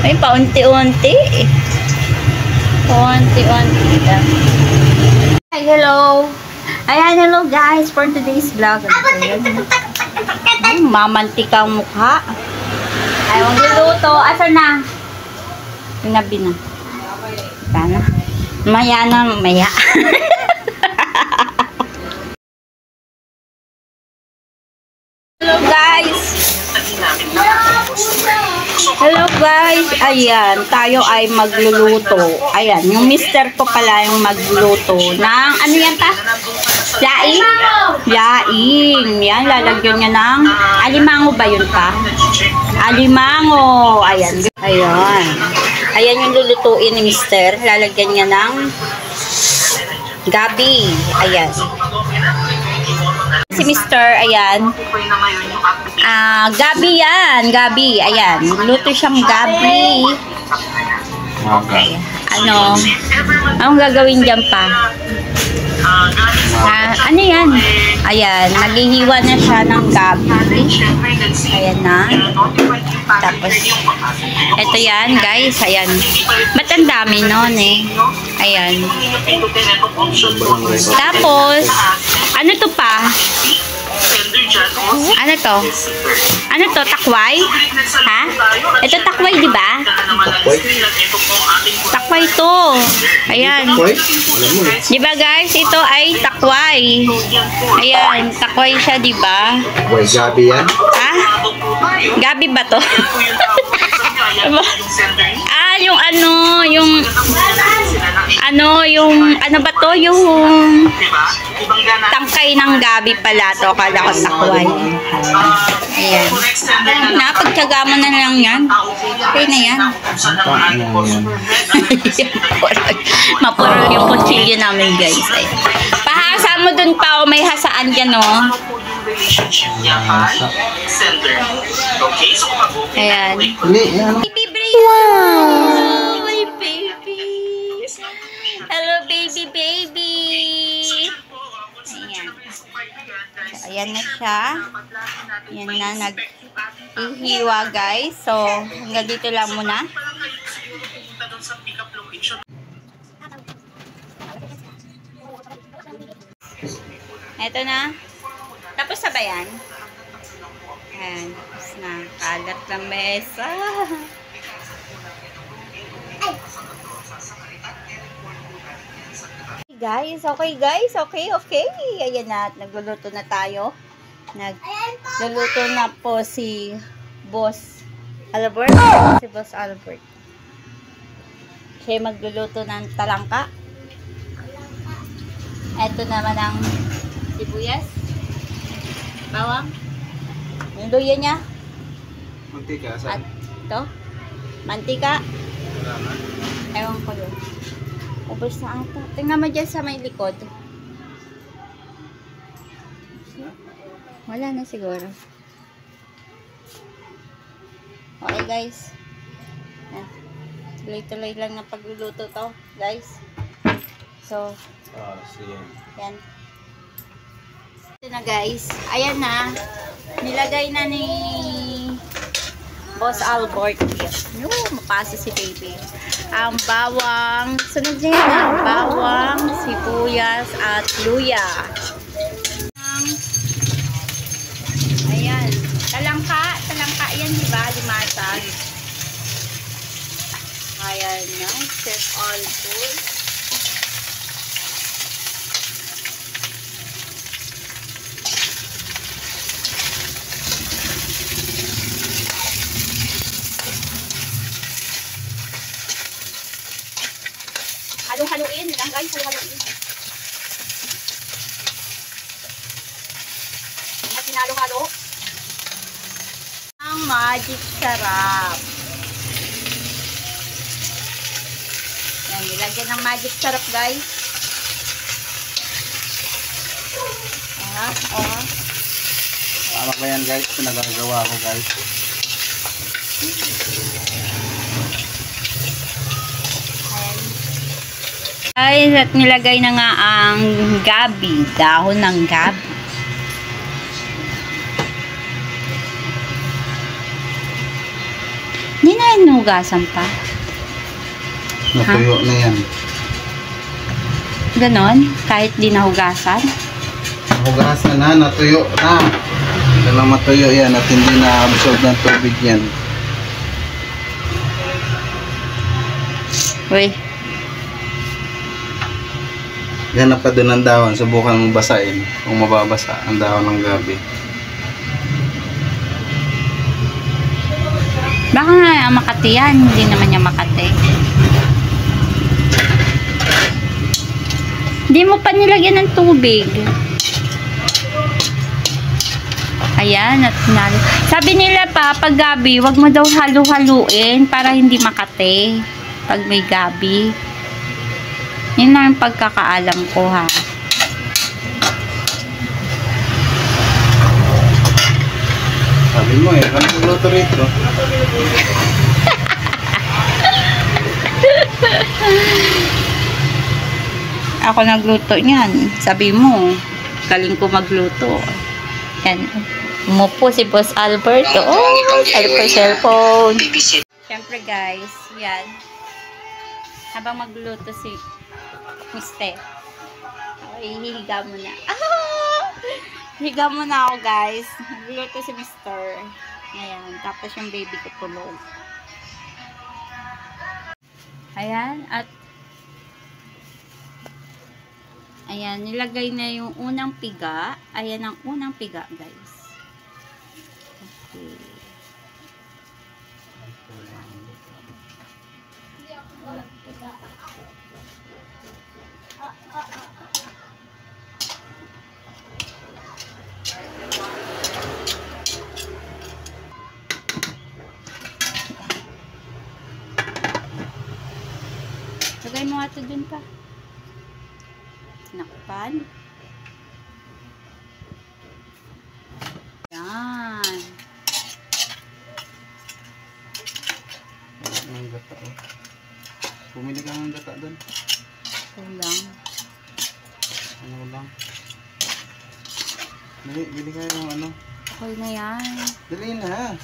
May paunti-unti. Paunti-unti lang. Hi, hello. Ayan, hello guys for today's vlog. Mamantikang mukha. Ay, magluluto. Asa na? Tinabi na. Sana. Maya na, maya. Hello guys. Hello guys. Ayan, tayo ay magluluto. Ayan, yung mister ko pala yung magluluto ng, ano yan ta? Yaing? Yaing. Yan, lalagyan niya ng, alimango ba yun pa? Alimango. Ayan. Ayan. Ayan yung lulutuin ni mister. Lalagyan niya ng gabi. Ayan. Si mister, ayan. Gabi yan. Gabi. Ayan. Luto siyang gabi. Okay. Anong gagawin dyan pa? Ano yan? Ayan. Naghihiwa na siya ng gabi. Ayan na. Tapos, ito yan, guys. Ayan. Ba't ang dami nun eh? Ayan. Tapos, ano to pa? Ano to? Ano to? Takway? Ha? Ito takway, di ba? Takway to. Ayan. Di ba guys? Ito ay takway. Ayan. Takway siya, di ba? Gabi yan? Ha? Gabi ba to? Yung ano ba to? Yung tangkay ng gabi pala to. Kala ko takway. Ayan. Napagtsaga mo na lang yan. Okay na yan. Mapurol yung kutsilyo namin guys. Ayan. Pahasa mo dun pa o may hasaan dyan o. Ayan. Wow! My baby! Hello, baby, baby! Ayan. So, ayan na siya. Ayan na, nag-ihiwa, guys. So, hanggang dito lang muna. Ito na. Tapos na ba yan? Ayan. Tapos na. Kalat ng mesa. Guys, okay guys, okay. Ayan na, nagluluto na tayo. Nagluluto na po si Boss Albert. Si Boss Albert. Siya magluluto ng talangka. Ito naman ang sibuyas. Bawang. Yung luya niya. Mantika. At ito. Mantika. Ewan ko yun. Ubos na ata. Tingnan mo dyan sa may likod. Wala na siguro. Okay guys. Tuloy-tuloy lang na pagluluto to guys. So, yan. Ito na guys. Ayan na. Nilagay na ni Boss Albert. No, mapasa si baby. Ang bawang, sunod niya yan, ang bawang, sibuyas, at luya. Ayan. Talangka yan, diba? Limatag. Ayan na, Chef Albert. Haluin lang guys, haluin. At sinalo-halo. Ang magic sarap. Yan, nilagyan ng magic sarap guys. Tama ba yan guys? Pinagagawa ko guys. Guys, at nilagay na nga ang gabi, dahon ng gabi. Hindi na yan hugasan pa? Natuyo na yan. Ganon? Kahit di nahugasan? Hugasan na, natuyo na. Hindi lang matuyo yan at hindi na-absorb ng tubig yan. Uy. Ganap ka doon ng dahon, subukan mong basain kung mababasa ang dahon ng gabi. Baka nga Makati yan. Hindi naman niya Makati. Hindi mo pa nilagyan ng tubig. Ayan. Sabi nila pa, pag gabi, wag mo daw halu-haluin para hindi Makati. Pag may gabi. Yun lang yung pagkakaalam ko, ha. Sabi mo eh, kami nagluto rito. Ako nagluto niyan. Sabi mo, galing ko magluto. Yan. Umupo si Boss Alberto. Oh, cellphone. Siyempre guys, yan. Habang magluto si Mister. Okay, hihiga mo na. Higa mo na ako guys. Magluto si Mister. Ayan. Tapos yung baby ko tulog. Ayan. At ayan. Nilagay na yung unang piga. Ayan ang unang piga guys. Okay. Lagay mo nga ito dun pa. Nakpan. Yan. Ang gata oh. Pumili ka ng gata doon. Kulang. Ano lang. Bili kayo ng ano. Okay na yan. Dali na.